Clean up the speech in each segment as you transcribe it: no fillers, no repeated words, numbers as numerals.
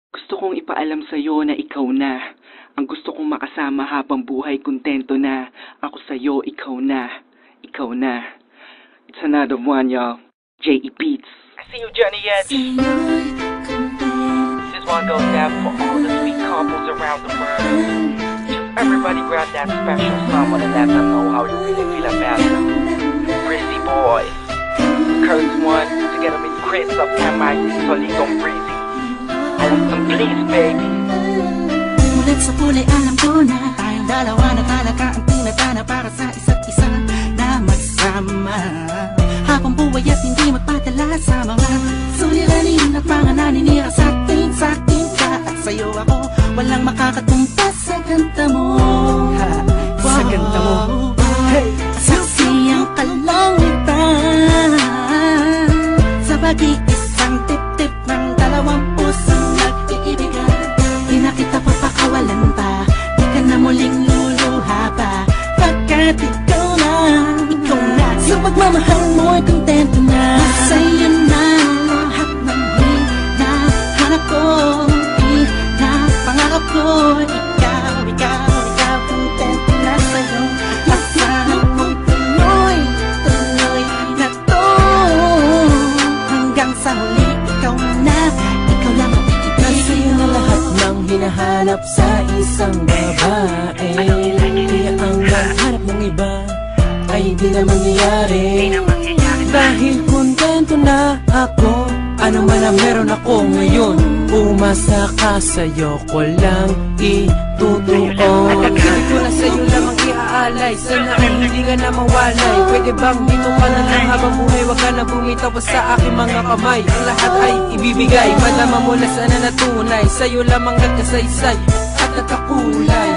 Gusto kong ipaalam sa'yo na ikaw na. Ang gusto kong makasama habang buhay, kontento na. Ako sa'yo, ikaw na. Ikaw na. It's another one, y'all. J.E. Beats. I see you, Johnny Edge. This one goes out for all the sweet couples around the world. Just everybody grab that special someone and let them know how you really feel about them. Breezy Boys. Curse one, together with Chris of MIC Soligo Breezy. I want some please, baby. Mulat sa kulay alam ko na tayong dalawa na talaga ang tinadhana para sa isa't isa na magsama habang buhay at hindi magpadala sa mga suliranin at mga naninira sa akin ka at sa'yo ako walang makakatumpas sa ganda mo. Sa ganda mo. Hey! Saksi ang kalangitan sa pag-iisang tip-tip ng dalawang pusong nag-iibigan. Di na kita papakawalan pa, di ka na muling luluha pa, pagkat ikaw na sa pagmamahal mo'y kontento na. Sa'yo na lahat ng hinahanap ko, hinapangarap ko. Ikaw, kontento na sa'yo. Asahan mong tuloy na to hanggang sa huli. Ikaw lang ang iibigin. Sa'yo na lahat ng hinahanap sa isang babae. Kaya ang hanap mong iba ay di na mangyayari. Dahil kontento na ako, ano man ang meron ako ngayon. Umasa ka, sa'yo ko lang itutuon. Hindi ko na sa'yo lamang iaalay, sana ay hindi ka na mawalay. Pwede bang dito ka na lang habang buhay, wag ka na bumitaw sa aking mga kamay. Ang lahat ay ibibigay, madama mo na sana natunay. Sa'yo lamang nagkasaysay at nagkakulay.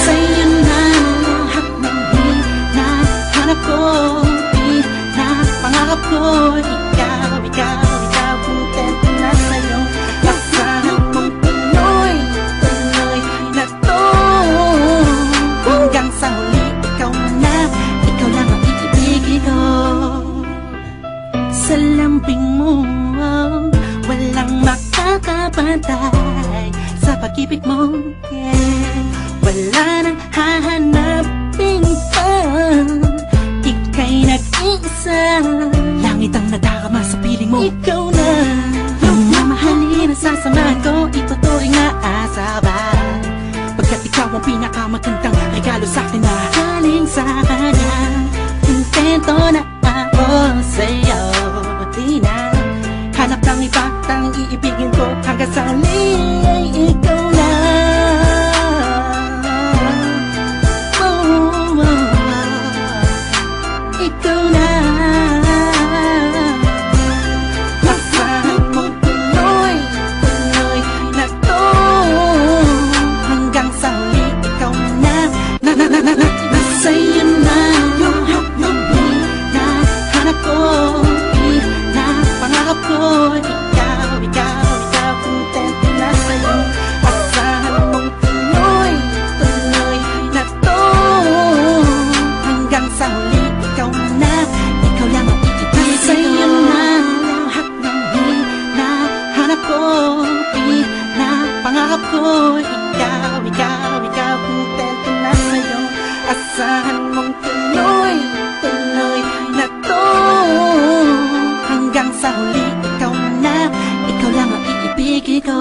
Sa'yo na lahat ng hinahanap ko, hinapangarap ko. Ikaw, kontento na sa'yo. Asahan mong tuloy na to hanggang sa huli. Ikaw lang ang iibigin ko. Sa lambing mo walang makakapantay sa pag-ibig mo, yeah. Wala nang hahanapin pa, ika'y nag-iisa. Langit ang nadarama sa piling mo. Ikaw na yung mamahalin na sasamahan ko, ituturing na asaba, pagkat ikaw ang pinakamagandang regalo sa'kin na galing sa kanya. Kontento na ako sa'yo, di na hanap ng iba, tanging iibigin ko hanggang sa huli ay ikaw na. Ikaw na. Asahan mo tuloy na to hanggang sa huli. Ikaw na. Sa'yo na yung hinahanap ko, hinapangarap ko. Ikaw, kontento na sa'yo. Asahan mong tuloy na to hanggang sa huli. Ikaw lang ang iibigin. Sa'yo na lahat ng hinahanap ko, hinapangarap ko. Ikaw, kontento na sa'yo. Asahan mong tuloy na to hanggang sa huli. Ikaw lang ang iibigin ko.